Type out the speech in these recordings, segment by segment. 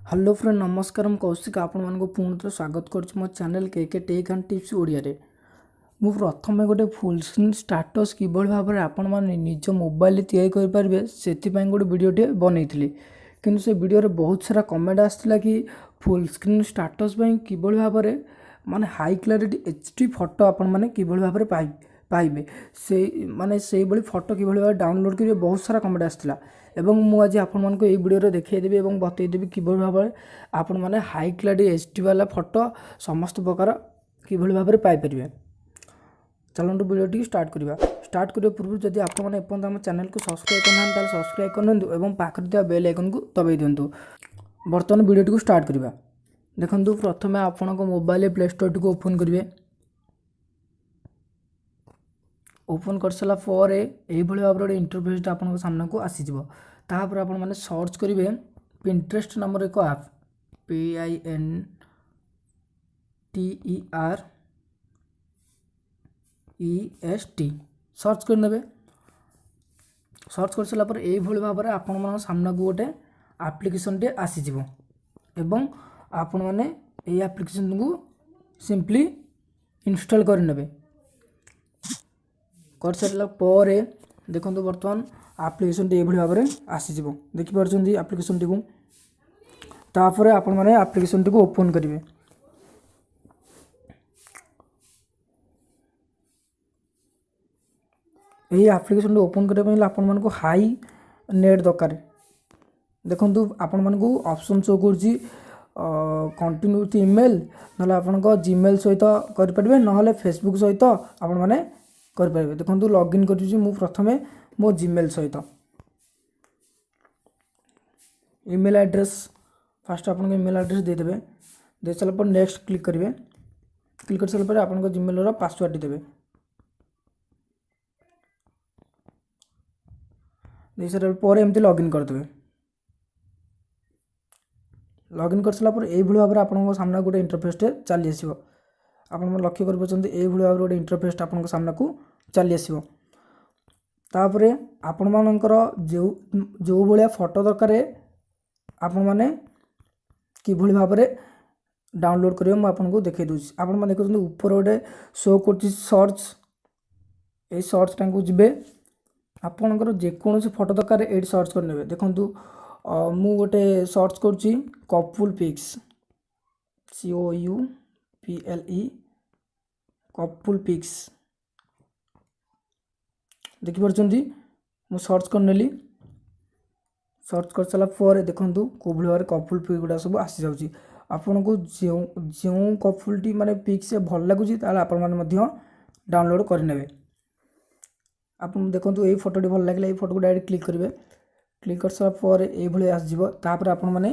Hello friend नमस्कार मु कौशिक आपण मानको पुणी थे स्वागत करुच्ची मो चैनल के टेक एंड टिप्स ओडिया रे मु प्रथम गोटे फुल स्क्रीन स्टाटस किभଳି भाबरे आपण माने निज मोबाइल तैयारी कर पारबे सेति पय गोटे वीडियोटे बनैथिली किंतु से वीडियो रे बहुत सारा कमेंट आस्थिला कि फुल स्क्रीन स्टाटस पय किभଳି भाबरे माने हाई क्लैरिटी एचडी फोटो आपण माने किभଳି भाबरे पाइबे से माने से बळी फोटो किभଳି भाबरे डाउनलोड करिवे बहुत सारा कमेंट आस्थिला एवं मु आज आपण मानको ए वीडियो रे देखै देबी एवं बतै देबी किभଳି भाबरे आपण माने हाई क्लैरिटी एचडी वाला फोटो समस्त प्रकार किभଳି भाबरे पाइ परिबे। चलନ୍ତୁ वीडियो स्टार्ट करिबा। स्टार्ट करिया पूर्व जदि आपण माने अपन हम चैनल को सब्सक्राइब करनान ताले सब्सक्राइब करनंतु एवं पाखर दिया बेल आइकन को दबाई दियंतु। वर्तमान वीडियो को स्टार्ट करिबा। देखंतु प्रथमे आपण को मोबाइल प्ले स्टोर को ओपन करिवे। ओपन कर सला पर एई भଳି भाबरे इंटरफेस आपण को सामने को आसी जिवो। तापर आपण माने सर्च करिवे पिंटरेस्ट नामर एक ऐप PINTEREST सर्च कर नेबे। सर्च कर सला पर एई भଳି भाबरे आपण मन सामने को गोटे एप्लिकेशन टे आसी जिवो एवं आपण माने एई एप्लिकेशन को सिंपली इंस्टॉल कर नेबे। कर सारा पर देखो बर्तमान एप्लिकेशन टी भाव में आसीज देखिपुर एप्लिकेशन टी को तापर आपण मैंने एप्लिकेशन टी को ओपन करेंगे। यही एप्लिकेशन टी ओपन करने आपण मान को हाई नेट दरकार देखो आपण मान को ऑप्शन शो कर कंटिन्यू विथ ईमेल ना आपण जीमेल सहित करें ना फेसबुक सहित आपण मैंने करें। देखो लॉगिन कर प्रथमे मो जीमेल सहित ईमेल एड्रेस फास्ट आपन ईमेल एड्रेस दे देबे। दे सारा पर नेक्स्ट क्लिक करेंगे। क्लिक कर सारा पर आपन जीमेल रो पासवर्ड देबे। दे सारा पर एमती लॉगिन कर देबे। लॉगिन कर सारा पर एई भଳି भाबरे आपन सामने गोटे इंटरफेस टे चली आसीबो। आपन लक्ष्य कर पछन्ते एई भଳି भाबरे गोटे इंटरफेस आपन सामने को चली आसीबो। तापरे आपण मानकर जो भाया फोटो दरकार आपण माने किभଳି भाबरे डाउनलोड करियो म आपन को देखै दोछि। आपण माने देखुछन ऊपर गोटे शो करछि सर्च ए सर्च टांगू जिबे आपनकर जे कोनोसी फोटो दरकार एडी सर्च कर नेबे। देखंतु मु गोटे सर्च करछि couple pics COUPLE couple pics देखि परछंती मु सर्च कर नेली। सर्च कर सारा पर देखंतु को भଳି भाबरे कपल पिक गुडा सब आसी जाउची। आपन को जो कपल टी माने पिक से भल लागुची ताले आपन माने मध्य डाउनलोड कर नेबे। आपन देखंतु एई फोटो टी भल लागले एई फोटो को डायरेक्ट क्लिक करिवे। क्लिक कर सारा पर एई भଳି आसी जिवो। तापर आपन माने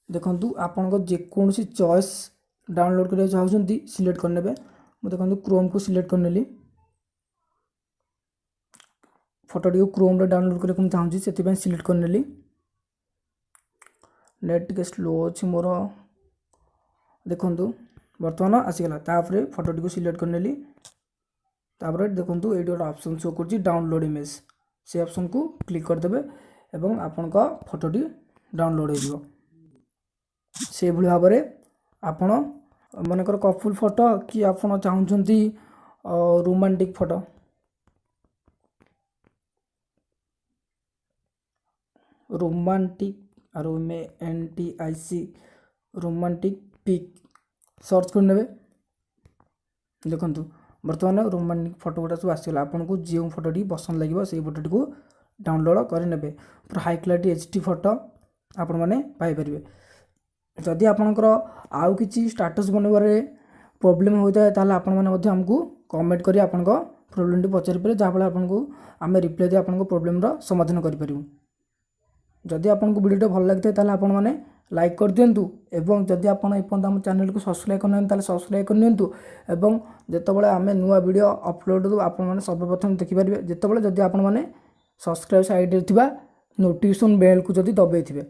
देखंतु आपन को जे कोनोसी चॉइस डाउनलोड करिया चाहउछंती सिलेक्ट कर नेबे। मु देखंतु क्रोम को सिलेक्ट कर नेली। फोटो टी क्रोम रे डाउनलोड करके चाहूँ से सिलेक्ट कर नेली। नेट टिके स्लो अच्छी मोर देखंतु बर्तमान आसीगला। तापर फोटो टी को सिलेक्ट कर नेली। तापर देखंतु एडी गोटे ऑप्शन शो करछि डाउनलोड इमेज से ऑप्शन को क्लिक कर देबे एवं आपन का फोटो टी डाउनलोड हो जिवो। से भଳି भाबरे आपण मनकर कपल फोटो कि आपण चाहउछंती romantic photo romantic ROMANTIC romantic pic search कर नेबे। देखंतु बर्तमान रोमांटिक फोटो गुडा सब आसीगला। आपन को जे फोटो टी पसंद लागिबो से फोटो टी को डाउनलोड कर नेबे। पूरा हाई क्वालिटी एचडी फोटो आपण माने पाइ परिबे। जदि आपनकर आउ किछि स्टेटस बनबारे प्रॉब्लम होइता ताले आपण माने मध्ये हमकु कमेंट करी आपन को प्रॉब्लम टी पचारि परे जा फल आपन को आमे रिप्लाई दे आपन को प्रॉब्लम रो समाधान करि परिबु। जदि आपन को वीडियो भल लागते ताले आपन माने लाइक कर दियंतु एवं जदि आपन एपन हम चैनल को सब्सक्राइब करन ताले सब्सक्राइब कर नियंतु एवं जेतबेले आमे नुवा वीडियो अपलोड दु आपन माने सर्वप्रथम देखि परिबे जेतबेले जदि आपन माने सब्सक्राइब साइड रे थिबा नोटिफिकेशन बेल को जदि दबाई थिबे।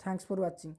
Thanks for watching.